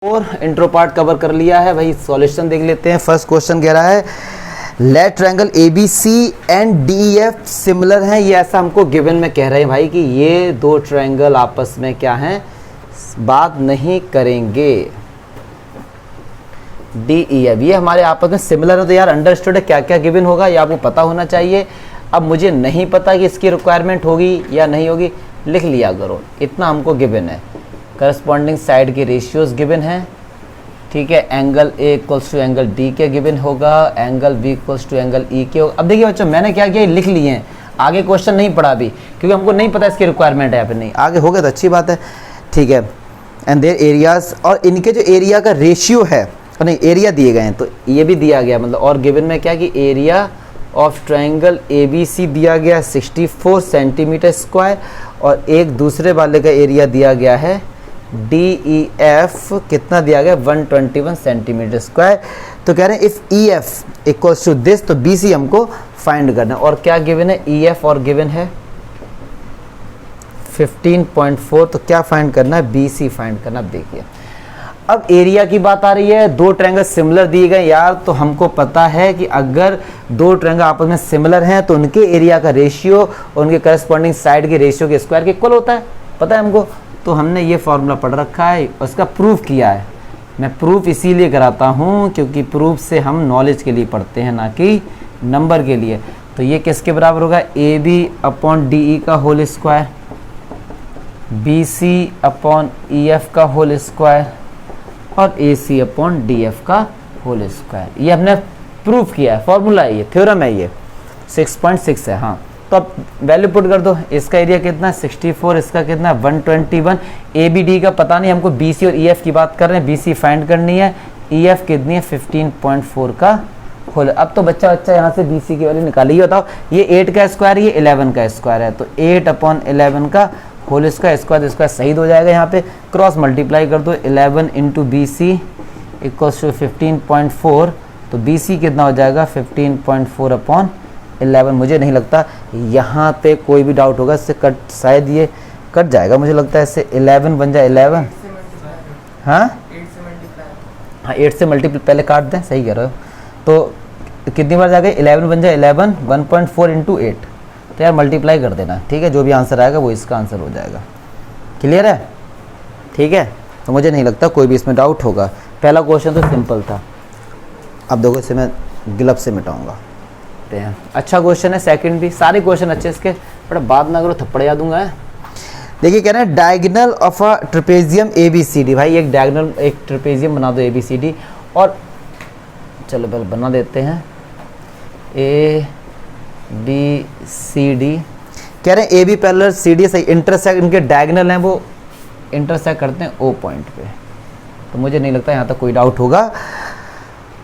और intro part cover कर लिया है भाई। सॉल्यूशन देख लेते हैं। फर्स्ट क्वेश्चन कह रहा है let triangle A B C and D E F similar हैं। ये ऐसा हमको गिवन में कह रहे हैं भाई कि ये दो ट्रायंगल आपस में क्या हैं, बात नहीं करेंगे। डी ई एफ ये हमारे आपस में सिमिलर है, तो यार अंडरस्टूड है क्या क्या गिवन होगा ये आपको पता होना चाहिए। अब मुझे नहीं पता कि इसकी रिक्वायरमेंट होगी या नहीं होगी, लिख लिया करो, इतना हमको गिवन है। करस्पॉन्डिंग साइड के रेशियोज गिवन है, ठीक है। Angle A equals to angle D के गिवन होगा, angle B equals to angle E के होगा। अब देखिए बच्चों मैंने क्या किया, लिख लिए हैं, आगे क्वेश्चन नहीं पढ़ा अभी क्योंकि हमको नहीं पता इसकी रिक्वायरमेंट है या फिर नहीं। आगे हो गया तो अच्छी बात है, ठीक है। एंड देयर एरियाज, और इनके जो एरिया का रेशियो है, नहीं एरिया दिए गए हैं तो ये भी दिया गया, मतलब और गिवन में क्या कि area of triangle A B C दिया गया 64 सेंटीमीटर स्क्वायर, और एक दूसरे वाले का एरिया दिया गया है डी ई एफ कितना दिया गया 121 सेंटीमीटर स्क्वायर। तो कह रहे हैं if E F equals to this, तो बी सी हमको फाइंड करना है। और क्या गिवन है, ई एफ और गिवन है 15.4, तो क्या फाइंड करना है, बी सी फाइंड करना। अब देखिए अब एरिया की बात आ रही है, दो ट्रायंगल सिमिलर दिए गए यार, तो हमको पता है कि अगर दो ट्रायंगल आपस में सिमिलर हैं तो उनके एरिया का रेशियो और उनके करस्पॉन्डिंग साइड के रेशियो के स्क्वायर के इक्वल होता है, पता है हमको। तो हमने ये फॉर्मूला पढ़ रखा है, उसका प्रूफ किया है। मैं प्रूफ इसीलिए कराता हूँ क्योंकि प्रूफ से हम नॉलेज के लिए पढ़ते हैं, ना कि नंबर के लिए। तो ये किसके बराबर होगा, A B upon D E का whole square, B C upon E F का होल स्क्वायर, और A C upon D F का होल स्क्वायर। ये हमने प्रूफ किया है, फॉर्मूला है, ये थ्योरम है, ये 6.6 है। हाँ तो अब वैल्यू पुट कर दो। इसका एरिया कितना है 64, इसका कितना है 121। ए बी डी का पता नहीं, हमको बी सी और ई एफ की बात कर रहे हैं, बी सी फाइंड करनी है, ई एफ कितनी है 15.4 का होल। अब तो बच्चा यहाँ से बी सी की वैल्यू निकालिए। बताओ ये 8 का स्क्वायर, ये 11 का स्क्वायर है, तो 8 अपॉन 11 का होल स्क्वायर, स्क्वायर सही हो जाएगा। यहाँ पे क्रॉस मल्टीप्लाई कर दो, 11 into B C equals to 15.4, तो बी सी कितना हो जाएगा 15.4 अपॉन 11। मुझे नहीं लगता यहाँ पे कोई भी डाउट होगा, इससे कट शायद ये कट जाएगा, मुझे लगता है इससे 11 बन जाए 11। हाँ 8 से मल्टीप्लाई पहले काट दें, सही कह रहे हो। तो कितनी बार जाएगा 11 बन जाए 11, 1.4 इंटू 8, तो यार मल्टीप्लाई कर देना, ठीक है। जो भी आंसर आएगा वो इसका आंसर हो जाएगा। क्लियर है, ठीक है। तो मुझे नहीं लगता कोई भी इसमें डाउट होगा। पहला क्वेश्चन तो सिंपल था। अब देखो इसे मैं ग्लब से मिटाऊंगा। अच्छा क्वेश्चन है, सेकंड भी सारे क्वेश्चन अच्छे इसके, बट बात ना करो थप्पड़ याद दूंगा। देखिए कह रहे हैं diagonal of a trapezium A B C D. भाई एक डायगोनल एक ट्रेपेजियम बना दो ए बी सी डी, और चलो पहले बना देते हैं ए बी सी डी। कह रहे हैं A B parallel C D सही इंटरसेक्ट, इनके डायगोनल हैं वो इंटरसेक्ट करते हैं ओ पॉइंट पे। तो मुझे नहीं लगता यहाँ तक कोई डाउट होगा।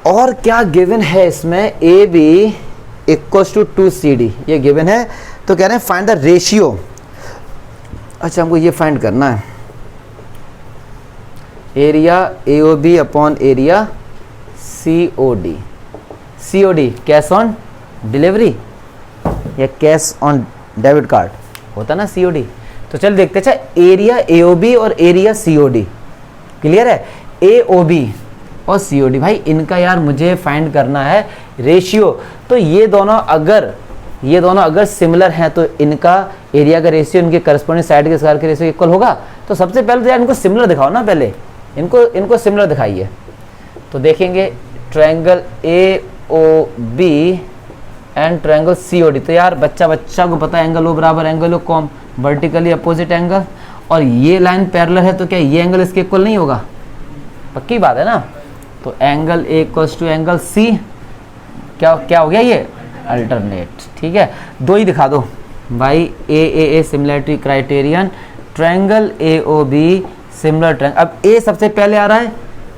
और क्या गिवन है इसमें, A B equals to 2CD ये गिवन है। तो कह रहे हैं फाइंड द रेशियो। अच्छा हमको ये फाइंड करना है, area A O B upon area C O D. C O D cash on delivery या कैश ऑन डेबिट कार्ड होता ना सी ओ डी। तो चल देखते। अच्छा एरिया ए ओ बी और area C O D clear है, A O B और सी ओ डी। भाई इनका यार मुझे फाइंड करना है रेशियो। तो ये दोनों अगर सिमिलर हैं तो इनका एरिया का रेशियो इनके करस्पॉन्डिंग साइड के स्क्वायर के रेशियो इक्वल होगा। तो सबसे पहले तो यार इनको सिमिलर दिखाओ ना, पहले इनको सिमिलर दिखाइए। तो देखेंगे triangle A O B and triangle C O D. तो यार बच्चा को पता है एंगल ओ बराबर एंगल ओ कॉम वर्टिकली अपोजिट एंगल, और ये लाइन पैरेलल है, तो क्या ये एंगल इसके इक्वल नहीं होगा, पक्की बात है ना। तो angle A equals to angle C, क्या हो गया ये अल्टरनेट, ठीक है। दो ही दिखा दो भाई, a similarity criterion, triangle A O B similar triangle. अब ए सबसे पहले आ रहा है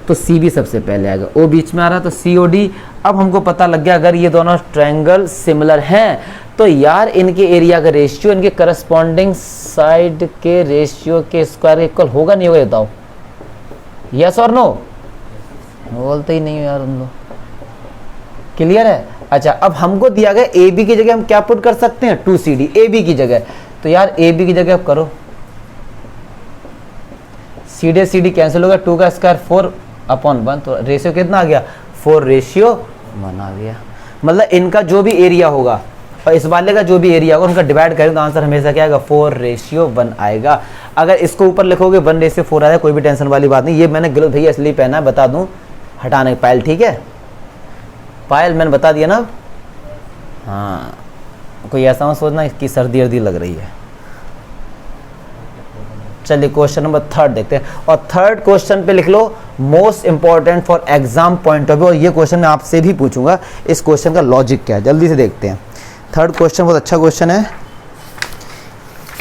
तो सी भी सबसे पहले आएगा, ओ बीच में आ रहा है तो सी ओ डी। अब हमको पता लग गया अगर ये दोनों ट्रायंगल सिमिलर हैं तो यार इनके एरिया का रेशियो इनके करस्पॉन्डिंग साइड के रेशियो के स्क्वायर इक्वल होगा नहीं होगा, बताओ यस और नो। बोलते ही नहीं यार हम लोग। क्लियर है। अच्छा अब हमको दिया गया ए बी की जगह हम क्या पुट कर सकते हैं 2CD ए बी की जगह। तो यार ए बी की जगह अब करो सीधे सीधी कैंसिल होगा, 2 का स्क्वायर 4 अपॉन 1, तो रेशियो कितना आ गया 4:1 आ गया। मतलब इनका जो भी एरिया होगा और इस वाले का जो भी एरिया होगा उनका डिवाइड करें तो आंसर हमेशा क्या आएगा 4:1 आएगा। अगर इसको ऊपर लिखोगे 1:4 आएगा, कोई भी टेंशन वाली बात नहीं। ये मैंने गलत भैया इसलिए पहना है, बता दूं हटाने पायल, ठीक है पायल मैंने बता दिया ना। हाँ कोई ऐसा मत सोचना कि सर्दी अर्दी लग रही है। चलिए क्वेश्चन नंबर 3 देखते हैं, और 3rd क्वेश्चन पे लिख लो most important for exam point of view. और ये क्वेश्चन मैं आपसे भी पूछूंगा इस क्वेश्चन का लॉजिक क्या है, जल्दी से देखते हैं। 3rd क्वेश्चन बहुत अच्छा क्वेश्चन है,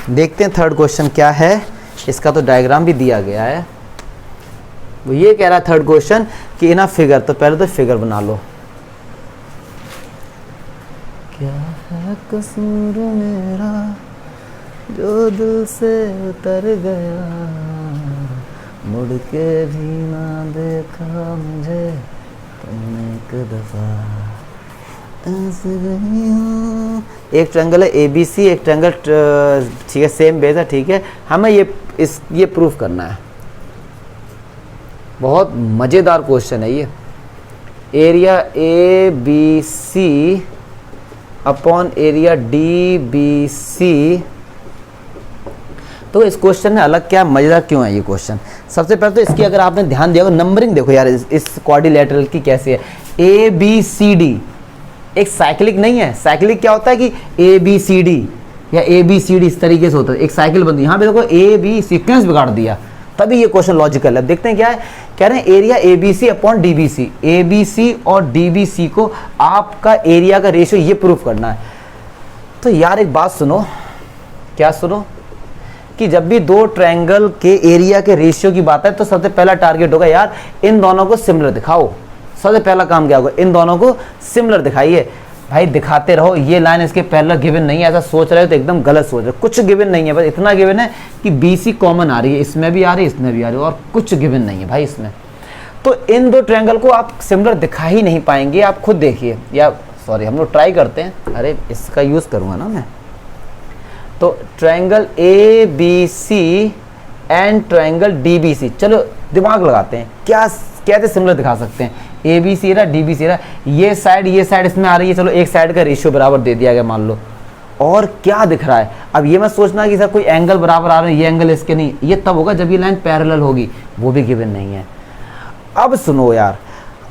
देखते हैं 3rd क्वेश्चन क्या है। इसका तो डायग्राम भी दिया गया है। वो ये कह रहा है 3rd क्वेश्चन कि इन अ फिगर, तो पहले तो फिगर बना लो। क्या है कसूर मेरा जो दिल से उतर गया, मुड़ के भी ना देखा मुझे तुमने एक दफा, ऐसे गई हूँ। एक ट्रायंगल है ABC, एक ट्रायंगल ठीक है सेम बेस है, ठीक है हमें ये प्रूफ करना है। बहुत मज़ेदार क्वेश्चन है ये। Area ABC upon area DBC, तो इस क्वेश्चन में अलग क्या मजेदार क्यों है ये क्वेश्चन। सबसे पहले तो इसकी अगर आपने ध्यान दिया नंबरिंग देखो यार इस क्वाड्रिलेटरल की कैसी है। ABCD एक साइक्लिक नहीं है। साइक्लिक क्या होता है कि ABCD या ABCD इस तरीके से होता है, एक साइकिल बनती है। यहाँ पे देखो AB सीक्वेंस बिगाड़ दिया, तभी ये क्वेश्चन लॉजिकल है। देखते हैं क्या है, कह रहे हैं area ABC upon DBC। ABC और DBC को आपका एरिया का रेशियो ये प्रूफ करना है। तो यार एक बात सुनो, क्या सुनो, कि जब भी दो ट्रायंगल के एरिया के रेशियो की बात है तो सबसे पहला टारगेट होगा यार इन दोनों को सिमिलर दिखाओ। सबसे पहला काम क्या होगा, इन दोनों को सिमिलर दिखाइए। भाई दिखाते रहो। ये लाइन इसके पैरेलल गिवन नहीं है, ऐसा सोच रहे हो तो एकदम गलत सोच रहे हो। कुछ गिवन नहीं है, बस इतना गिवन है कि BC कॉमन आ रही है, इसमें भी आ रही है इसमें भी आ रही है, और कुछ गिवन नहीं है भाई इसमें। तो इन दो ट्रायंगल को आप सिमिलर दिखा ही नहीं पाएंगे। आप खुद देखिए, या सॉरी हम लोग ट्राई करते हैं। अरे इसका यूज़ करूँगा ना मैं। तो triangle ABC and triangle DBC, चलो दिमाग लगाते हैं क्या कैसे सिमिलर दिखा सकते हैं। ABC रहा DBC रहा, ये साइड इसमें आ रही है, चलो एक साइड का रेशियो बराबर दे दिया गया मान लो। और क्या दिख रहा है, अब ये मत सोचना कि सर कोई एंगल बराबर आ रहे हैं, ये एंगल इसके नहीं, ये तब होगा जब ये लाइन पैरेलल होगी, वो भी गिवन नहीं है। अब सुनो यार,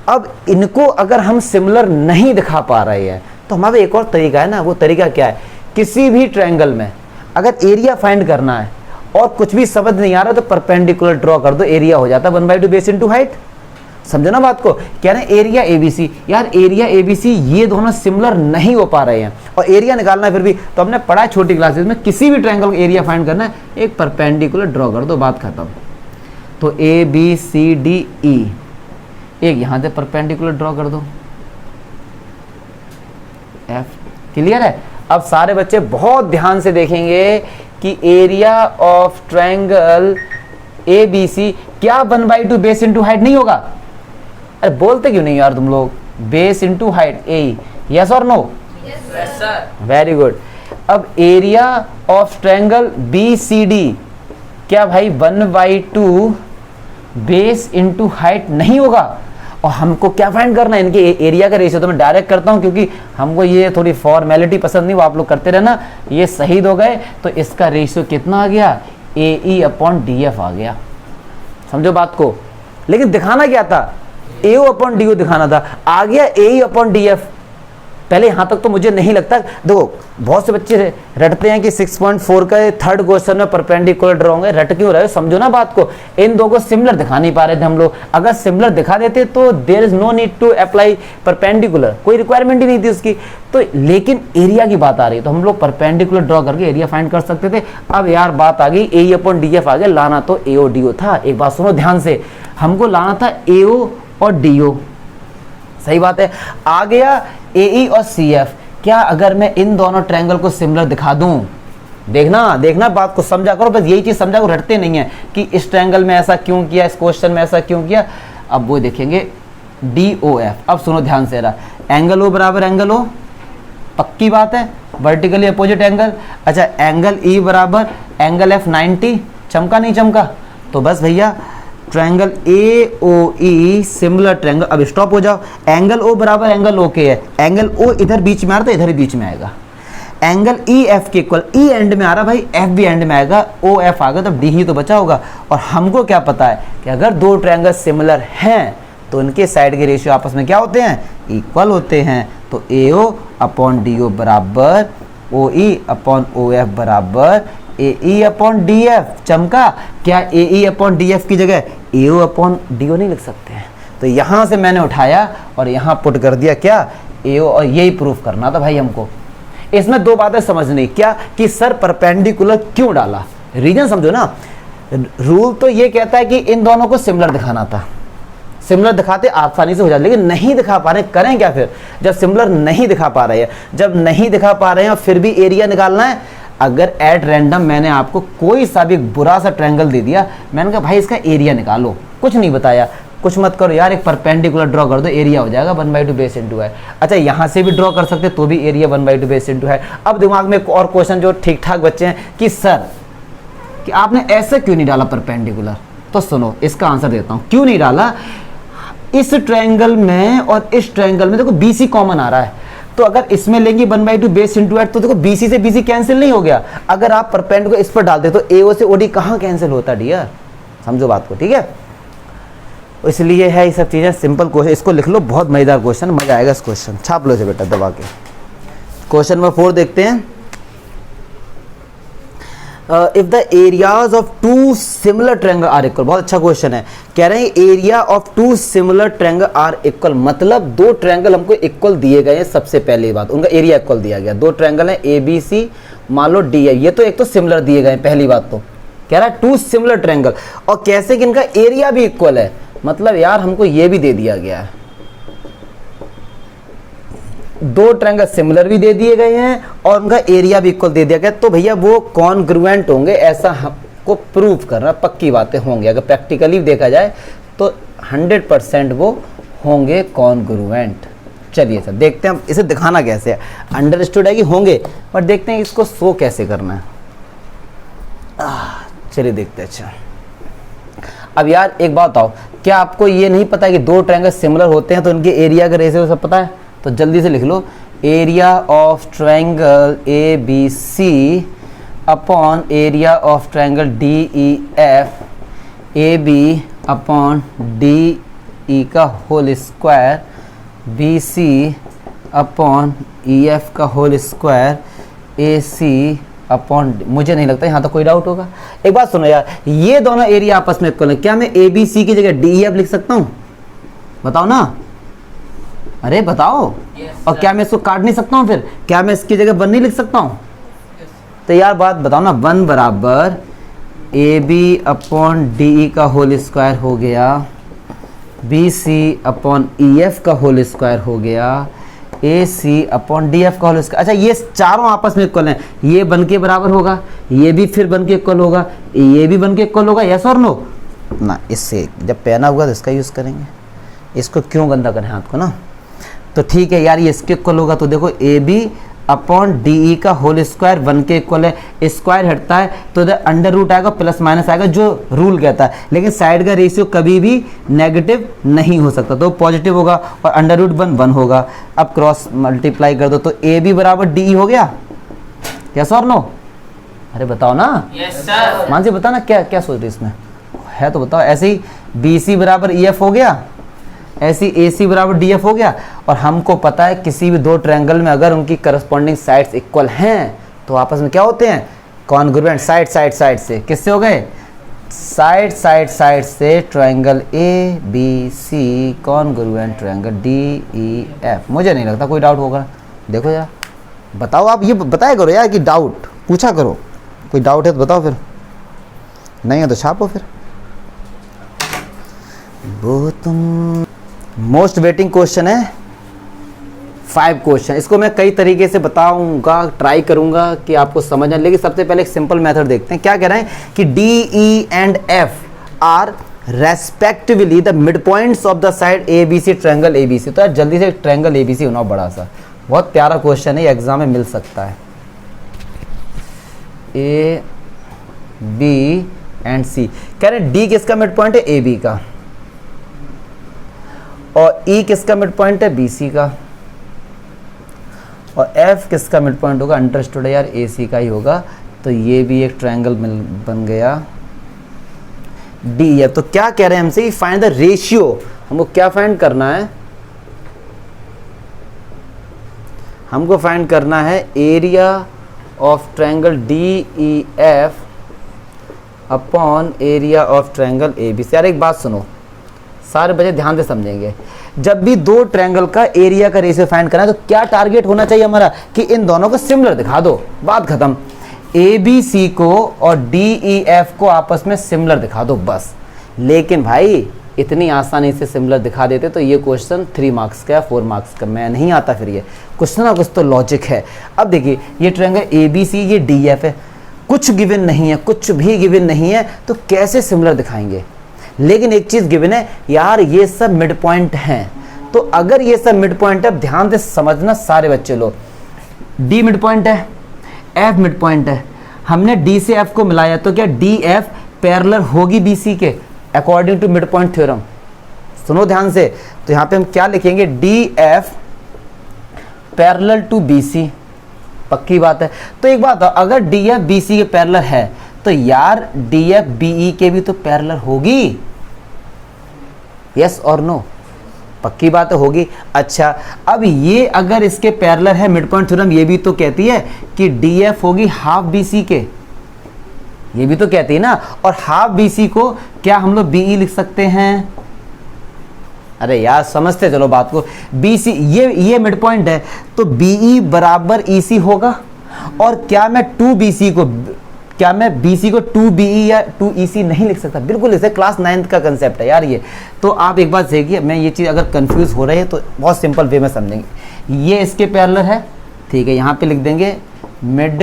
अब इनको अगर हम सिमिलर नहीं दिखा पा रहे हैं तो हमारा एक और तरीका है ना। वो तरीका क्या है, किसी भी ट्रायंगल में अगर एरिया फाइंड करना है और कुछ भी समझ नहीं आ रहा तो परपेंडिकुलर ड्रॉ कर दो, एरिया हो जाता है 1/2 बेस इनटू हाइट। समझो ना बात को, कह रहे हैं एरिया ABC। यार एरिया ABC ये दोनों सिमिलर नहीं हो पा रहे हैं और एरिया निकालना है फिर भी, तो हमने पढ़ा है छोटी क्लासेस में, किसी भी ट्रायंगल का एरिया फाइंड करना है एक परपेंडिकुलर ड्रॉ कर दो, बात खत्म। तो ABCDE एक यहां से परपेंडिकुलर ड्रॉ कर दो, F क्लियर है। अब सारे बच्चे बहुत ध्यान से देखेंगे कि एरिया ऑफ ट्रायंगल ABC क्या 1/2 बेस इनटू हाइट नहीं होगा। अरे बोलते क्यों नहीं यार तुम लोग, base into height AE, yes और no? Yes sir, very good. अब एरिया ऑफ ट्रायंगल BCD क्या भाई 1/2 बेस इनटू हाइट नहीं होगा। और हमको क्या फाइंड करना है, इनके एरिया का रेशियो। तो मैं डायरेक्ट करता हूं क्योंकि हमको ये थोड़ी फॉर्मेलिटी पसंद नहीं, वो आप लोग करते रहना। ये शहीद हो गए तो इसका रेशियो कितना आ गया, AE अपॉन DF आ गया। समझो बात को, लेकिन दिखाना क्या था, AO अपॉन DO दिखाना था, आ गया AE अपॉन DF। पहले यहां तक तो मुझे नहीं लगता, देखो बहुत से बच्चे रटते हैं कि 6.4 का 3rd क्वेश्चन में परपेंडिकुलर ड्रॉ होंगे, रट क्यों रहे हो, समझो ना बात को। इन दो को सिमिलर दिखा नहीं पा रहे थे हम लोग। अगर सिमिलर दिखा देते तो there is no need to apply perpendicular, कोई रिक्वायरमेंट ही नहीं थी उसकी। तो लेकिन एरिया की बात आ रही है तो हम लोग परपेंडिकुलर ड्रॉ करके एरिया फाइंड कर सकते थे। अब यार बात आ गई AE अपॉन DF आ गया, लाना तो AO DO था। एक बात सुनो ध्यान से, हमको लाना था AO और DO, सही बात है। आ गया AE और CF। क्या अगर मैं इन दोनों ट्रायंगल को सिमिलर दिखा दूं, देखना बात को समझा करो, बस यही चीज समझा करो, रटते नहीं है कि इस ट्रायंगल में ऐसा क्यों किया, इस क्वेश्चन में ऐसा क्यों किया। अब वो देखेंगे DOF। अब सुनो ध्यान से, रहा एंगल O बराबर एंगल O, पक्की बात है, वर्टिकली अपोजिट एंगल। अच्छा एंगल E बराबर एंगल F 90, चमका नहीं चमका। तो बस भैया triangle A O E similar triangle, अब स्टॉप हो जाओ, एंगल ओ बराबर एंगल ओ के है, एंगल ओ इधर बीच में आ रहा था, इधर ही बीच में आएगा, एंगल ई एफ के इक्वल, ई एंड में आ रहा भाई, एफ भी एंड में आएगा, ओ एफ आ गया, तब डी ही तो बचा होगा। और हमको क्या पता है कि अगर दो ट्रायंगल सिमिलर हैं तो उनके साइड के रेशियो आपस में क्या होते हैं, इक्वल होते हैं। तो ए ओ अपॉन डी ओ बराबर ओ ई अपॉन ओ एफ बराबर ए ई अपॉन डी एफ। चमका, क्या ए ई अपॉन डी एफ की जगह ए ओ अपॉन डी ओ नहीं लिख सकते हैं? तो यहाँ से मैंने उठाया और यहाँ पुट कर दिया क्या, ए ओ, और यही प्रूफ करना था भाई हमको। इसमें दो बातें समझनी, क्या कि सर परपेंडिकुलर क्यों डाला, रीजन समझो ना। रूल तो ये कहता है कि इन दोनों को सिमिलर दिखाना था, सिमिलर दिखाते आसानी से हो जाए, लेकिन नहीं दिखा पा रहे, करें क्या फिर? जब सिमिलर नहीं दिखा पा रहे हैं, जब नहीं दिखा पा रहे हैं और फिर भी एरिया निकालना है, अगर एट रैंडम मैंने आपको कोई सा भी बुरा सा ट्रायंगल दे दिया, मैंने कहा भाई इसका एरिया निकालो, कुछ नहीं बताया, कुछ मत करो यार, एक परपेंडिकुलर ड्रॉ कर दो, एरिया हो जाएगा 1/2 बेस इंटू है। अच्छा यहाँ से भी ड्रॉ कर सकते तो भी एरिया 1/2 बेस इंटू है। अब दिमाग में एक और क्वेश्चन जो ठीक ठाक बच्चे हैं कि सर कि आपने ऐसे क्यों नहीं डाला परपेंडिकुलर, तो सुनो इसका आंसर देता हूँ क्यों नहीं डाला। इस ट्रायंगल में और इस ट्रायंगल में देखो BC कॉमन आ रहा है, तो अगर इसमें लेंगे 1/2 बेस इंटू एट, तो देखो BC से BC कैंसिल नहीं हो गया। अगर आप परपेंडिकुलर इस पर डालते तो AO से OD कहाँ कैंसिल होता डियर, समझो बात को, ठीक है। इसलिए है ये सब चीज़ें, सिंपल क्वेश्चन, इसको लिख लो, बहुत मजेदार क्वेश्चन, मजा आएगा इस क्वेश्चन, छाप लो इसे बेटा दबा के। क्वेश्चन नंबर 4 देखते हैं। If the areas of two similar triangle are equal, बहुत अच्छा क्वेश्चन है, कह रहे हैं area of two similar triangle are equal, मतलब दो ट्रायंगल हमको इक्वल दिए गए हैं। सबसे पहली बात, उनका एरिया इक्वल दिया गया, दो ट्रायंगल है ABC, मान लो D है, ये तो एक तो सिमिलर दिए गए, पहली बात तो कह रहा है टू सिमिलर ट्रायंगल, और कैसे कि इनका एरिया भी इक्वल है, मतलब यार हमको ये भी दे दिया गया है, दो ट्रायंगल सिमिलर भी दे दिए गए हैं और उनका एरिया भी इक्वल दे दिया गया, तो भैया वो कॉन्ग्रुएंट होंगे, ऐसा हमको प्रूव करना, पक्की बातें होंगी। अगर प्रैक्टिकली देखा जाए तो 100% वो होंगे कॉन्ग्रुएंट। चलिए सर देखते हैं हम इसे दिखाना कैसे है, अंडरस्टूड है कि होंगे, पर देखते हैं इसको शो कैसे करना है। चलिए देखते हैं। अच्छा अब यार एक बात बताओ, क्या आपको ये नहीं पता कि दो ट्रायंगल सिमिलर होते हैं तो उनके एरिया का रेशियो सब पता है? तो जल्दी से लिख लो, area of triangle ABC upon area of triangle DEF, AB upon DE का whole square, BC upon EF का होल स्क्वायर, AC अपॉन, मुझे नहीं लगता यहाँ तो कोई डाउट होगा। एक बात सुनो यार, ये दोनों एरिया आपस में इक्वल है, क्या मैं ABC की जगह DEF लिख सकता हूँ? बताओ ना, अरे बताओ। yes, और क्या मैं इसको काट नहीं सकता हूँ? फिर क्या मैं इसकी जगह 1 नहीं लिख सकता हूँ? yes, तो यार बात बताओ ना, 1 बराबर AB अपॉन DE का होल स्क्वायर हो गया, BC अपॉन EF का होल स्क्वायर हो गया, AC अपॉन DF का होल स्क्वायर। अच्छा ये चारों आपस में इक्वल हैं, ये बन के बराबर होगा, ये भी फिर बन के इक्वल होगा, ये भी बन के इक्वल होगा, यस और नो? ना, इससे जब पहना हुआ तो इसका यूज़ करेंगे, इसको क्यों गंदा करें हाथ को ना। तो ठीक है यार, ये इसके इक्वल होगा, तो देखो AB अपॉन DE का होल स्क्वायर 1 के इक्वल है, स्क्वायर हटता है तो इधर अंडर रूट आएगा, प्लस माइनस आएगा, जो रूल कहता है, लेकिन साइड का रेशियो कभी भी नेगेटिव नहीं हो सकता, तो पॉजिटिव होगा, और अंडर रूट 1 होगा। अब क्रॉस मल्टीप्लाई कर दो तो AB बराबर DE हो गया, यस और नो? अरे बताओ ना। Yes sir. मानसी बता ना, क्या क्या सोच रही इसमें है तो बताओ। ऐसे ही BC बराबर EF हो गया, ऐसी AC बराबर DF हो गया, और हमको पता है किसी भी दो ट्रायंगल में अगर उनकी करस्पॉन्डिंग साइड्स इक्वल हैं तो आपस में क्या होते हैं, कॉन्ग्रुएंट। साइड साइड साइड से किससे हो गए, साइड साइड साइड से triangle ABC congruent triangle DEF। मुझे नहीं लगता कोई डाउट होगा, देखो यार बताओ, आप ये बताया करो यार कि डाउट पूछा करो, कोई डाउट है तो बताओ, फिर नहीं है तो छापो फिर। वो तुम मोस्ट वेटिंग क्वेश्चन है, 5 क्वेश्चन, इसको मैं कई तरीके से बताऊंगा, ट्राई करूंगा कि आपको समझ आए, लेकिन सबसे पहले एक सिंपल मेथड देखते हैं। क्या कह रहे हैं कि DE and F are respectively the mid points of the side ABC triangle ABC। तो यार जल्दी से ट्रायंगल ABC होना बड़ा सा, बहुत प्यारा क्वेश्चन है, एग्जाम में मिल सकता है। AB एंड सी। कह रहे डी किसका मिड पॉइंट है, ए बी का, और ई किसका मिड पॉइंट है, बी सी का, और एफ किसका मिड पॉइंट होगा, अंडरस्टूड है यार, ए सी का ही होगा। तो ये भी एक ट्रायंगल बन गया डी एफ। तो क्या कह रहे हैं हमसे, फाइंड द रेशियो, हमको क्या फाइंड करना है, हमको फाइंड करना है area of triangle D E F upon area of triangle A B C. यार एक बात सुनो, सारे बच्चे ध्यान से समझेंगे, जब भी दो ट्रायंगल का एरिया का रेशियो फाइंड करना है तो क्या टारगेट होना चाहिए हमारा, कि इन दोनों को सिमिलर दिखा दो, बात खत्म। ए बी सी को और डी ई एफ को आपस में सिमिलर दिखा दो बस। लेकिन भाई इतनी आसानी से सिमिलर दिखा देते तो ये क्वेश्चन 3 मार्क्स का, 4 मार्क्स का मैं नहीं आता, फिर ये कुछ ना कुछ तो लॉजिक है। अब देखिए ये ट्रायंगल ए बी सी, ये डी एफ है, कुछ गिवन नहीं है, कुछ भी गिवन नहीं है, तो कैसे सिमिलर दिखाएंगे। लेकिन एक चीज गिवन है यार, ये सब मिड पॉइंट हैं। तो अगर ये सब मिड पॉइंट है, ध्यान से समझना सारे बच्चे लोग, डी मिड पॉइंट है, एफ मिड पॉइंट है, हमने डी से एफ को मिलाया तो क्या डी एफ पैरेलल होगी बी सी के according to mid point theorem. सुनो ध्यान से, तो यहां पे हम क्या लिखेंगे, D F parallel to B C, पक्की बात है। तो एक बात, अगर डी एफ बी सी के पैरेलल है तो यार डी एफ बी ई के भी तो पैरेलल होगी, यस और नो, पक्की बात होगी। अच्छा अब ये अगर इसके पैरेलल है, मिड पॉइंट थ्योरम ये भी तो कहती है कि डी एफ होगी हाफ बी सी के, ये भी तो कहती है ना, और हाफ बी सी को क्या हम लोग बी ई लिख सकते हैं। अरे यार समझते चलो बात को, बी सी ये मिड पॉइंट है तो बी ई बराबर ई सी होगा। और क्या मैं 2BC को, क्या मैं BC को 2BE या 2EC नहीं लिख सकता, बिल्कुल इसे क्लास 9th का कंसेप्ट है यार ये। तो आप एक बात देखिए, मैं ये चीज़ अगर कंफ्यूज हो रही है तो बहुत सिंपल वे में समझेंगे। ये इसके पैरेलल है, ठीक है, यहाँ पे लिख देंगे mid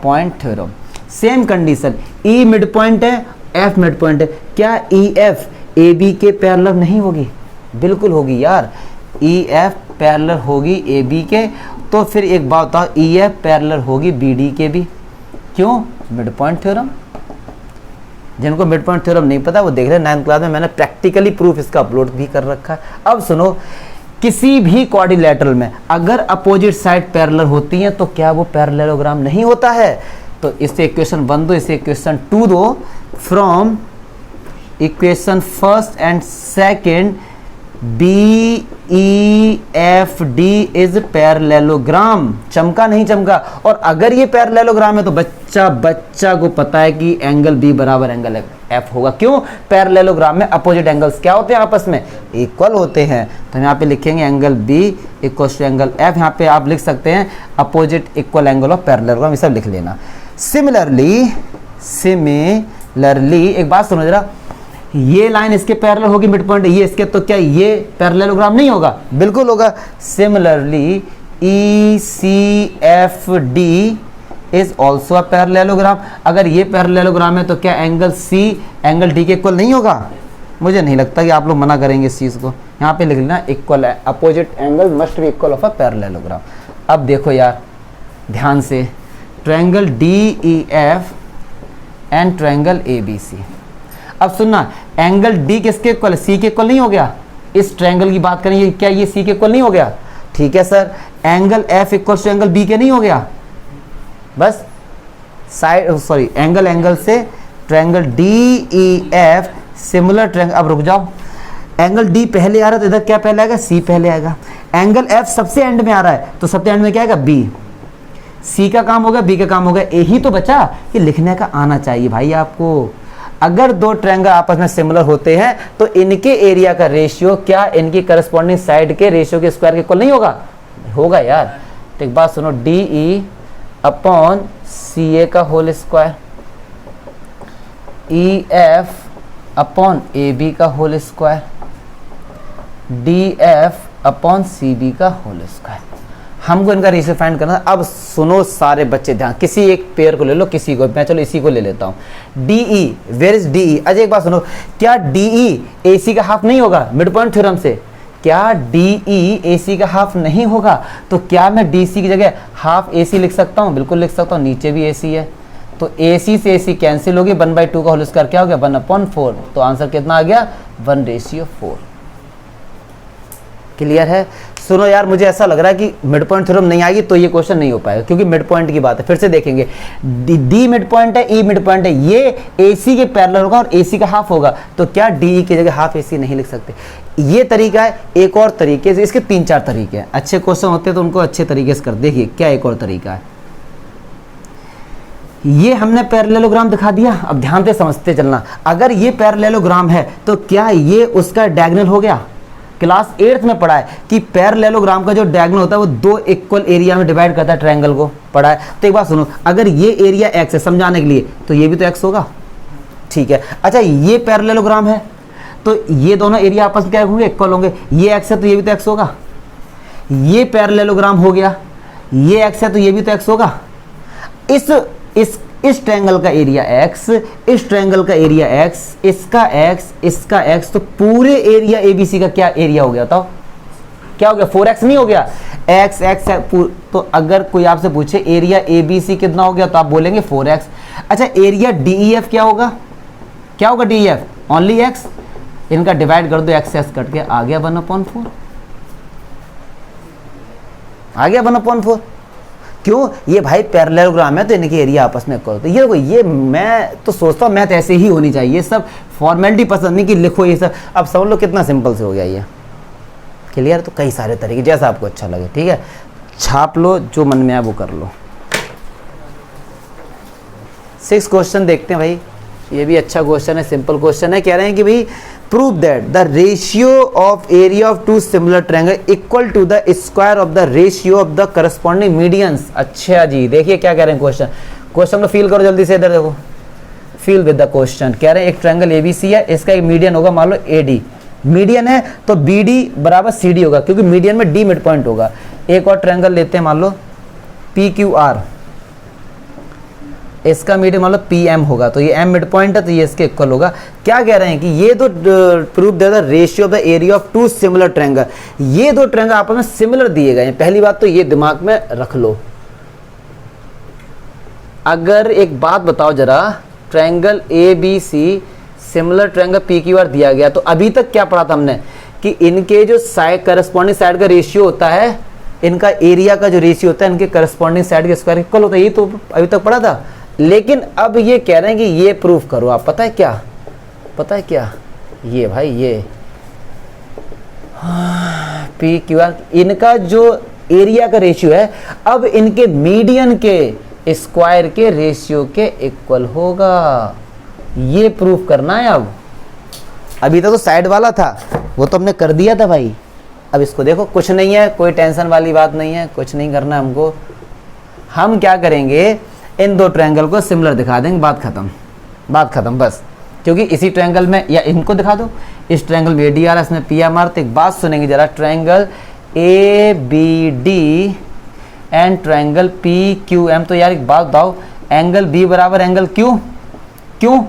point theorem. Same condition, E mid point है, F मिड पॉइंट है, क्या EF AB के पैरेलल नहीं होगी, बिल्कुल होगी यार, EF पैरेलल होगी AB के। तो फिर एक बात बताओ, EF पैरेलल होगी BD के भी, क्यों, मिड पॉइंट थ्योरम। जिनको मिड पॉइंट थ्योरम नहीं पता वो देख रहे हैं 9th क्लास में, मैंने प्रैक्टिकली प्रूफ इसका अपलोड भी कर रखा है। अब सुनो, किसी भी क्वाड्रिलेटरल में अगर अपोजिट साइड पैरेलल होती हैं तो क्या वो पैरेललोग्राम नहीं होता है। तो इससे इक्वेशन 1 दो, इसे इक्वेशन 2 दो, from equation first and second BEFD is parallelogram. चमका नहीं चमका। और अगर ये पैरेललोग्राम है तो बच्चा को पता है कि एंगल B बराबर एंगल F होगा। क्यों, पैरेललोग्राम में अपोजिट एंगल्स क्या होते हैं, आपस में इक्वल होते हैं। तो हम यहाँ पे लिखेंगे angle B equal to angle F। यहाँ पे आप लिख सकते हैं opposite equal angle of parallelogram, ये सब लिख लेना। सिमिलरली एक बात सुनो जरा, ये लाइन इसके पैरेलल होगी, मिड पॉइंट ये इसके, तो क्या ये पैरेललोग्राम नहीं होगा, बिल्कुल होगा। Similarly ECFD is also a parallelogram. अगर ये पैरेललोग्राम है तो क्या एंगल C एंगल D के इक्वल नहीं होगा। मुझे नहीं लगता कि आप लोग मना करेंगे इस चीज़ को। यहाँ पे लिख लेना इक्वल है, opposite angle must be equal of a parallelogram. अब देखो यार ध्यान से, triangle DEF and triangle ABC। अब सुनना, एंगल D किसके इक्वल है, C के इक्वल नहीं हो गया। इस ट्रायंगल की बात करें, क्या ये C के इक्वल नहीं हो गया, ठीक है sir. Angle F equal to angle B के नहीं हो गया, बस साइड सॉरी एंगल से ट्रायंगल DEF सिमिलर ट्रायंगल। अब रुक जाओ, एंगल D पहले आ रहा है तो इधर क्या पहले आएगा, C पहले आएगा। एंगल F सबसे एंड में आ रहा है तो सबसे एंड में क्या आएगा, B। C का काम हो गया, B का काम हो गया, यही तो बचा। ये लिखने का आना चाहिए भाई आपको। अगर दो ट्रायंगल आपस में सिमिलर होते हैं तो इनके एरिया का रेशियो क्या इनकी करस्पॉन्डिंग साइड के रेशियो के स्क्वायर के इक्वल नहीं होगा, होगा यार। तो एक बात सुनो, DE अपॉन CA का whole square, EF upon AB का whole square, DF upon CB का होल स्क्वायर। हमको इनका रेशियो फाइंड करना। अब सुनो सारे बच्चे ध्यान, किसी एक पेयर को ले लो, किसी को, मैं चलो इसी को ले लेता हूँ। DE, where is DE। Ajay एक बात सुनो, क्या DE AC का हाफ नहीं होगा मिड पॉइंट थ्योरम से, क्या DE AC का हाफ नहीं होगा। तो क्या मैं DC की जगह हाफ AC लिख सकता हूँ, बिल्कुल लिख सकता हूँ, नीचे भी AC है। तो AC से AC कैंसिल होगी, 1/2 का होल स्क्वायर क्या हो गया 1/4। तो आंसर कितना आ गया 1:4। क्लियर है। सुनो यार, मुझे ऐसा लग रहा है कि मिड पॉइंट थ्योरम नहीं आएगी तो ये क्वेश्चन नहीं हो पाएगा, क्योंकि मिड पॉइंट की बात है। फिर से देखेंगे, डी मिड पॉइंट है, ई मिड पॉइंट है, ये AC के पैरेलल होगा और AC का हाफ होगा, तो क्या DE की जगह हाफ AC नहीं लिख सकते। ये तरीका है। एक और तरीके से, इसके 3-4 तरीके हैं। अच्छे क्वेश्चन होते हैं तो उनको अच्छे तरीके से कर। देखिए क्या एक और तरीका है, ये हमने पैरेललोग्राम दिखा दिया, अब ध्यान से समझते चलना। अगर ये पैरेललोग्राम है तो क्या ये उसका डायगोनल हो गया। क्लास 8th में पढ़ा है कि पैरेललोग्राम का जो डायगोनल होता है वो 2 इक्वल एरिया में डिवाइड करता है ट्रायंगल को, पढ़ा है। तो एक बात सुनो, अगर ये एरिया x है समझाने के लिए, तो ये भी तो x होगा, ठीक है। अच्छा, ये पैरेललोग्राम है तो ये दोनों एरिया आपस में क्या होंगे, इक्वल होंगे। ये x है तो ये भी तो x होगा। ये पैरेललोग्राम हो गया, ये x है तो ये भी तो x होगा। इस ट्रायंगल का एरिया x, इस ट्रायंगल का एरिया x, इसका x, तो पूरे एरिया ABC का क्या एरिया हो गया बताओ, क्या हो गया 4x नहीं हो गया, x तो अगर कोई आपसे पूछे एरिया ABC कितना हो गया तो आप बोलेंगे 4x। अच्छा, एरिया DEF क्या होगा, क्या होगा DEF ओनली x, इनका डिवाइड कर दो, x कट के आ गया 1/4, आ गया 1/4। क्यों, ये भाई पैरेललोग्राम है तो इनके एरिया आपस में करो। तो ये देखो, ये मैं तो सोचता हूँ मैथ ऐसे ही होनी चाहिए, सब फॉर्मेलिटी पसंद नहीं कि लिखो ये सब। अब समझ लो कितना सिंपल से हो गया ये। क्लियर। तो कई सारे तरीके, जैसा आपको अच्छा लगे, ठीक है, छाप लो, जो मन में आए वो कर लो। 6 क्वेश्चन देखते हैं भाई, ये भी अच्छा क्वेश्चन है, सिंपल क्वेश्चन है। कह रहे हैं कि भाई prove that the ratio of area of 2 similar triangle equal to the square of the ratio of the corresponding medians. अच्छा जी, देखिए क्या कह रहे हैं क्वेश्चन को फील करो जल्दी से, इधर देखो, फील विद द क्वेश्चन। कह रहे हैं एक ट्रायंगल ABC है, इसका एक मीडियन होगा, मान लो AD, मीडियन है तो BD बराबर CD होगा, क्योंकि मीडियन में D मिड पॉइंट होगा। एक और ट्रायंगल लेते हैं, मान लो PQR, इसका मीडियन मान लो PM होगा, तो ये M मिड पॉइंट है तो ये इसके इक्वल होगा। क्या कह रहे हैं कि ये तो proof they the ratio of the area of 2 similar triangle, ये 2 ट्रायंगल आपस में सिमिलर दिए गए हैं। पहली बात तो ये दिमाग में रख लो। अगर एक बात बताओ जरा, triangle ABC similar triangle PQR दिया गया, तो अभी तक क्या पढ़ा था हमने कि इनके जो साइड करस्पॉन्डिंग साइड का रेशियो होता है, इनका एरिया का जो रेशियो होता है इनके करस्पॉन्डिंग साइड के स्क्वायर इक्वल होता है, ये तो अभी तक पढ़ा था। लेकिन अब ये कह रहे हैं कि ये प्रूफ करो आप। पता है क्या ये भाई, ये PQR इनका जो एरिया का रेशियो है, अब इनके मीडियन के स्क्वायर के रेशियो के इक्वल होगा। ये प्रूफ करना है। अब अभी तक तो साइड वाला था, वो तो हमने कर दिया था भाई। अब इसको देखो, कुछ नहीं है, कोई टेंशन वाली बात नहीं है, कुछ नहीं करना है हमको। हम क्या करेंगे, इन 2 ट्रायंगल को सिमिलर दिखा देंगे, बात खत्म बस। क्योंकि इसी ट्रायंगल में, या इनको दिखा दो, इस ट्रायंगल में AD आ रहा है, इसमें P M। तो एक बात सुनेंगे जरा, triangle ABD and triangle PQM, तो यार एक बात बताओ, एंगल B बराबर एंगल Q, क्यों?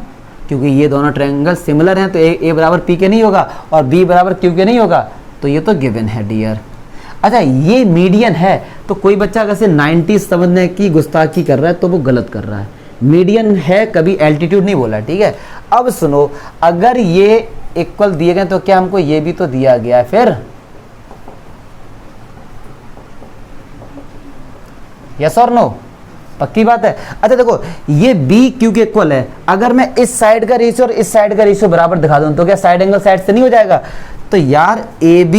क्योंकि ये दोनों ट्रायंगल सिमिलर हैं, तो A बराबर P के नहीं होगा और B बराबर Q के नहीं होगा, तो ये तो गिवन है डियर। अच्छा, ये मीडियन है, तो कोई बच्चा अगर से 90 समझने की गुस्ताखी कर रहा है तो वो गलत कर रहा है। मीडियन है, कभी एल्टीट्यूड नहीं बोला, ठीक है। अब सुनो, अगर ये इक्वल दिए गए तो क्या हमको ये भी तो दिया गया है, फिर यस और नो, पक्की बात है। अच्छा देखो, ये BQ के इक्वल है, अगर मैं इस साइड का रेशियो और इस साइड का रेशियो बराबर दिखा दूं तो क्या साइड एंगल साइड से नहीं हो जाएगा? तो यार AB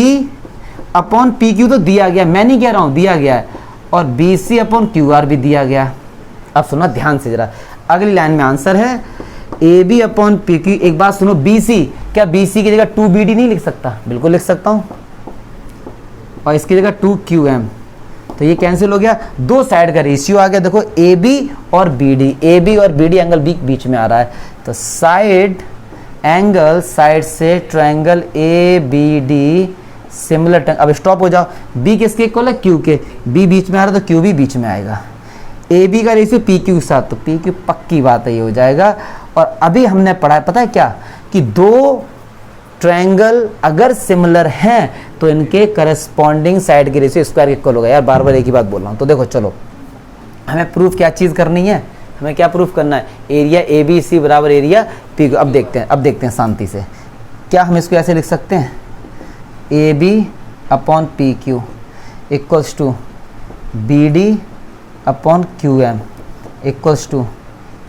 अपॉन PQ तो दिया गया, मैं नहीं कह रहा हूं, दिया गया है, और BC अपॉन QR भी दिया गया। अब सुना ध्यान से जरा, अगली लाइन में आंसर है AB अपॉन PQ। एक बात सुनो, BC, क्या BC की जगह 2BD नहीं लिख सकता? बिल्कुल लिख सकता हूं, और इसकी जगह 2QM, तो ये कैंसिल हो गया। 2 साइड का रेशियो आ गया, देखो AB और BD एंगल बीच में आ रहा है, तो साइड एंगल साइड से ट्रायंगल ABD सिमिलर ट्रायंगल। अब स्टॉप हो जाओ, B किसके इक्वल है? Q के, B बीच में आ रहा है तो Q भी बीच में आएगा। AB का रेशियो PQ के साथ, तो PQ पक्की बात है ये हो जाएगा। और अभी हमने पढ़ा है, पता है क्या, कि 2 ट्रायंगल अगर सिमिलर हैं तो इनके करस्पॉन्डिंग साइड के रेशियो स्क्वायर इक्वल होगा। यार बार बार एक ही बात बोल रहा हूँ, तो देखो चलो, हमें प्रूफ क्या चीज़ करनी है, हमें क्या प्रूफ करना है, एरिया ए बी सी बराबर एरिया पी क्यू। अब देखते हैं शांति से, क्या हम इसको ऐसे लिख सकते हैं, A B upon P Q equals to B D upon Q M equals to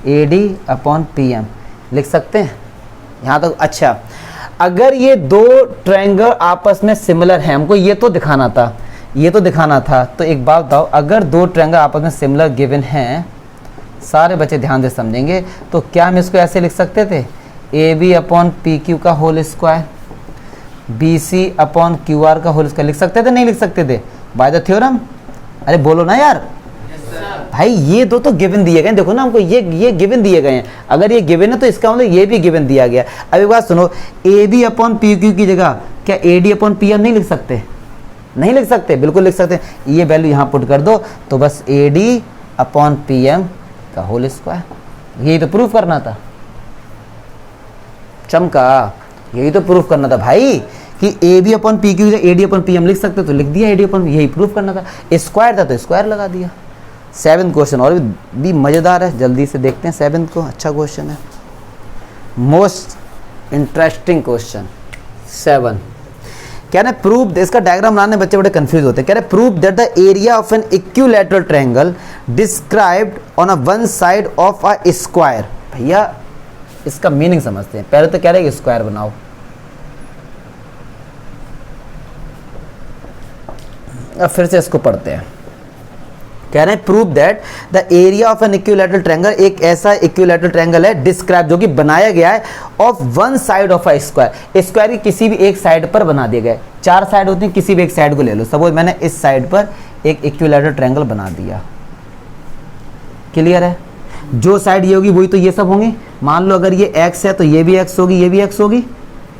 A D upon P M, लिख सकते हैं यहाँ तक। अच्छा, अगर ये दो ट्रायंगल आपस में सिमिलर हैं, हमको ये तो दिखाना था, तो एक बात बताओ, अगर दो ट्रायंगल आपस में सिमिलर गिवन हैं, सारे बच्चे ध्यान से समझेंगे, तो क्या हम इसको ऐसे लिख सकते थे, A B upon P Q का whole square, B C upon Q R का होल स्क्वायर, लिख सकते थे नहीं लिख सकते थे बाय द थ्योरम? अरे बोलो ना यार। भाई ये दो तो गिवन दिए गए, देखो ना हमको ये गिवन दिए गए हैं, अगर ये गिवन है तो इसका मतलब ये भी गिवन दिया गया। अब एक बात सुनो, A B upon P Q की जगह क्या A D upon P M नहीं लिख सकते? नहीं लिख सकते, बिल्कुल लिख सकते हैं। ये वैल्यू यहाँ पुट कर दो तो बस A D upon P M का होल स्क्वायर, यही तो प्रूफ करना था। चमका, यही तो प्रूफ करना था भाई कि A B upon P Q A D upon P M लिख सकते, तो लिख दिया ए डी अपॉन, यही प्रूफ करना था। स्क्वायर था तो स्क्वायर लगा दिया। 7th क्वेश्चन और भी मज़ेदार है, जल्दी से देखते हैं 7th को, अच्छा क्वेश्चन है, मोस्ट इंटरेस्टिंग क्वेश्चन 7। कह रहे प्रूव, इसका डायग्राम बनाने बच्चे बड़े कंफ्यूज होते हैं। कह रहे prove that the area of an equilateral triangle described on a one side of a square. भैया इसका मीनिंग समझते हैं, पहले तो कह रहे हैं स्क्वायर बनाओ, अब फिर से इसको पढ़ते हैं। कह रहे हैं prove that the area of an equilateral triangle, एक ऐसा इक्विलैटरल ट्रायंगल है डिस्क्राइब जो कि बनाया गया है of one side of a square, square की किसी भी एक साइड पर बना दिया गया है। 4 साइड होती हैं, किसी भी एक साइड को ले लो, सपोज मैंने इस साइड पर एक इक्विलैटरल ट्रायंगल बना दिया, क्लियर है? जो साइड ये होगी वही तो ये सब होंगी। मान लो अगर ये x है तो ये भी x होगी, ये भी x होगी,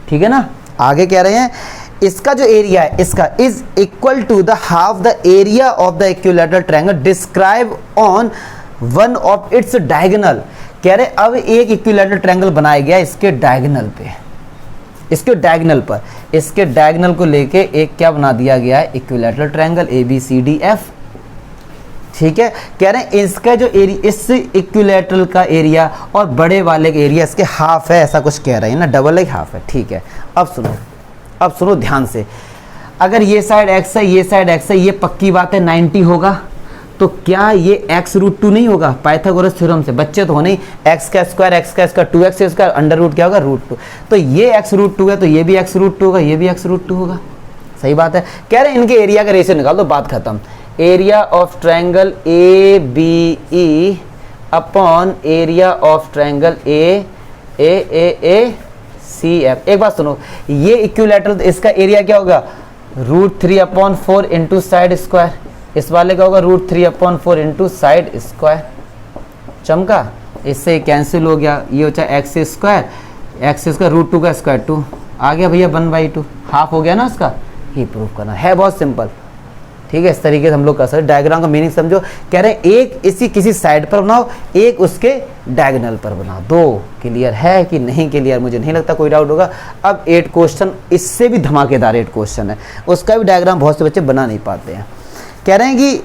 ठीक है ना? आगे कह रहे हैं इसका जो एरिया है इसका is equal to the half the area of the equilateral triangle describe on one of its diagonal. कह रहे अब एक इक्विलैटरल ट्रायंगल बनाया गया इसके डायगोनल पे, इसके डायगोनल पर, इसके डायगोनल को लेके एक क्या बना दिया गया है, equilateral triangle A B C D F, ठीक है? कह रहे हैं इसका जो एरिया, इस इक्विलैटरल का एरिया और बड़े वाले का एरिया इसके हाफ है, ऐसा कुछ कह रहे हैं ना, डबल है हाफ है, ठीक है? अब सुनो ध्यान से, अगर ये साइड x है, ये साइड x है, ये पक्की बात है 90 होगा, तो क्या ये x√2 नहीं होगा? पाइथागोरस थ्योरम से बच्चे तो होने, x का square 2x square under root क्या होगा, √2, तो ये x√2 है तो ये भी x√2 होगा, ये भी x√2 होगा, सही बात है? कह रहे हैं इनके एरिया का रेशियो निकाल दो, बात खत्म। Area of triangle A B E upon area of triangle A C F. एक बात सुनो, ये इक्विलैटरल, इसका एरिया क्या होगा, √3/4 इंटू साइड स्क्वायर, इस वाले का होगा √3/4 इंटू साइड स्क्वायर। चमका, इससे कैंसिल हो गया, ये हो जाए x स्क्वायर √2 का स्क्वायर 2 आ गया भैया 1/2, हाफ हो गया ना उसका। ये प्रूफ करना है, बहुत सिंपल, ठीक है? इस तरीके से हम लोग कर सकते हैं। डायग्राम का मीनिंग समझो, कह रहे हैं एक इसी किसी साइड पर बनाओ, एक उसके डायगोनल पर बनाओ। दो क्लियर है कि नहीं क्लियर? मुझे नहीं लगता कोई डाउट होगा। अब 8 क्वेश्चन इससे भी धमाकेदार 8 क्वेश्चन है, उसका भी डायग्राम बहुत से बच्चे बना नहीं पाते हैं। कह रहे हैं कि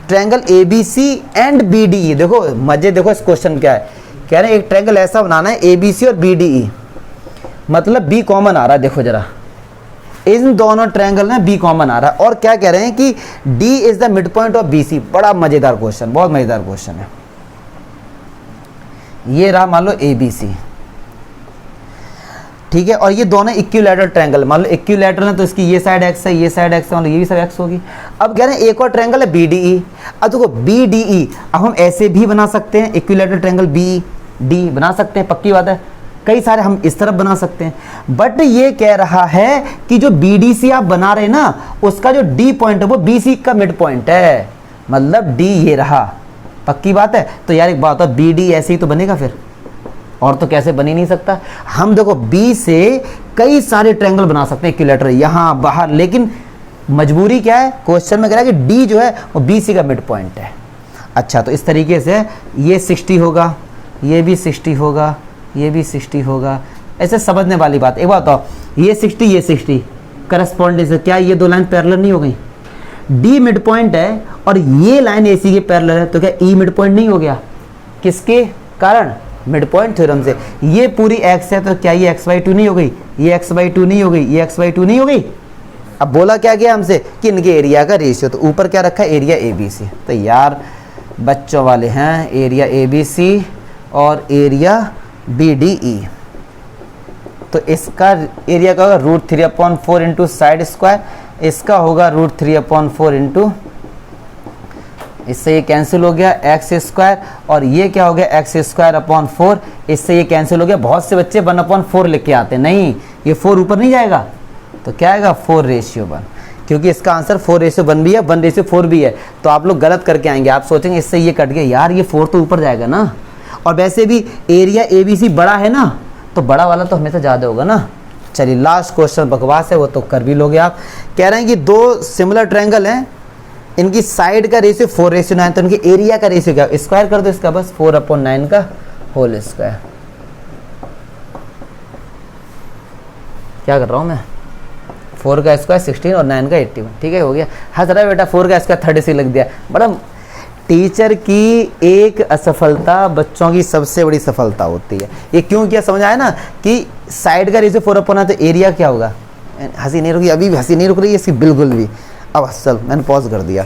triangle A B C and B D E, देखो मजे, देखो इस क्वेश्चन क्या है। कह रहे हैं एक ट्रायंगल ऐसा बनाना है ए बी सी और बी डी ई, मतलब बी कॉमन आ रहा है, देखो जरा इन दोनों ट्रायंगल में बी कॉमन आ रहा है, और क्या कह रहे हैं कि D is the mid point of B C. बड़ा मजेदार क्वेश्चन, बहुत मजेदार क्वेश्चन है। ये रहा मान लो ए बी सी, ठीक है? और ये दोनों इक्विलैटरल ट्रायंगल, मान लो इक्विलैटरल है तो इसकी ये साइड x है, ये साइड x है, मतलब ये भी सब x होगी। अब कह रहे हैं एक और ट्रायंगल है बी डी ई। अब देखो बी डी ई, अब हम ऐसे भी बना सकते हैं, इक्विलैटरल ट्रायंगल बी डी बना सकते हैं, पक्की बात है। कई सारे हम इस तरफ बना सकते हैं, बट ये कह रहा है कि जो BDC आप बना रहे हैं ना, उसका जो D पॉइंट है वो BC का मिड पॉइंट है, मतलब D ये रहा, पक्की बात है। तो यार एक बात है, BD ऐसे ही तो बनेगा फिर, और तो कैसे बन ही नहीं सकता। हम देखो B से कई सारे ट्रायंगल बना सकते हैं इक्विलैटरल, यहाँ बाहर, लेकिन मजबूरी क्या है, क्वेश्चन में कह रहा है कि D जो है वो BC का मिड पॉइंट है। अच्छा, तो इस तरीके से ये 60 होगा, ये भी 60 होगा, ये भी 60 होगा, ऐसे समझने वाली बात। एक बात बताओ, ये 60 करस्पॉन्डेंस है, क्या ये दो लाइन पैरेलल नहीं हो गई? डी मिड पॉइंट है और ये लाइन AC के पैरेलल है, तो क्या ई मिड पॉइंट नहीं हो गया? किसके कारण? मिड पॉइंट थ्योरम से। ये पूरी x है तो क्या ये x/2 नहीं हो गई? ये x/2 नहीं हो गई? ये x/2 नहीं हो गई? अब बोला क्या गया हमसे कि इनके एरिया का रेशियो, तो ऊपर क्या रखा है? Area ABC। तो यार बच्चों वाले हैं एरिया ABC और एरिया BDE, तो इसका एरिया का होगा √3/4 इंटू साइड स्क्वायर, इसका होगा √3/4 इंटू, इससे ये कैंसिल हो गया x², और ये क्या हो गया x²/4, इससे ये कैंसिल हो गया। बहुत से बच्चे 1/4 लिख के आते हैं, नहीं ये 4 ऊपर नहीं जाएगा, तो क्या आएगा 4:1, क्योंकि इसका आंसर 4:1 भी है, 1:4 भी है। तो आप लोग गलत करके आएंगे, आप सोचेंगे इससे ये कट गया, यार ये 4 तो ऊपर जाएगा ना। और वैसे भी एरिया ABC बड़ा है ना, तो बड़ा वाला तो हमेशा ज़्यादा होगा ना। चलिए लास्ट क्वेश्चन बकवास है, वो तो कर भी लोगे आप। कह रहे हैं कि दो सिमिलर ट्रायंगल हैं, इनकी साइड का रेशियो 4:9, तो इनके एरिया का रेशियो क्या? स्क्वायर कर दो इसका बस, 4/9 का होल स्क्वायर। क्या कर रहा हूँ मैं? 4 का स्क्वायर 16 और 9 का 81, ठीक है हो गया। हंस रहा है बेटा, 4 का स्क्वायर 36 लग दिया। बड़ा टीचर की एक असफलता बच्चों की सबसे बड़ी सफलता होती है। ये क्यों किया समझ आया ना, कि साइड का रेशियो 4/9 तो एरिया क्या होगा? हंसी नहीं रुकी, अभी भी हंसी नहीं रुक रही है इसकी बिल्कुल भी। अब चल मैंने पॉज कर दिया।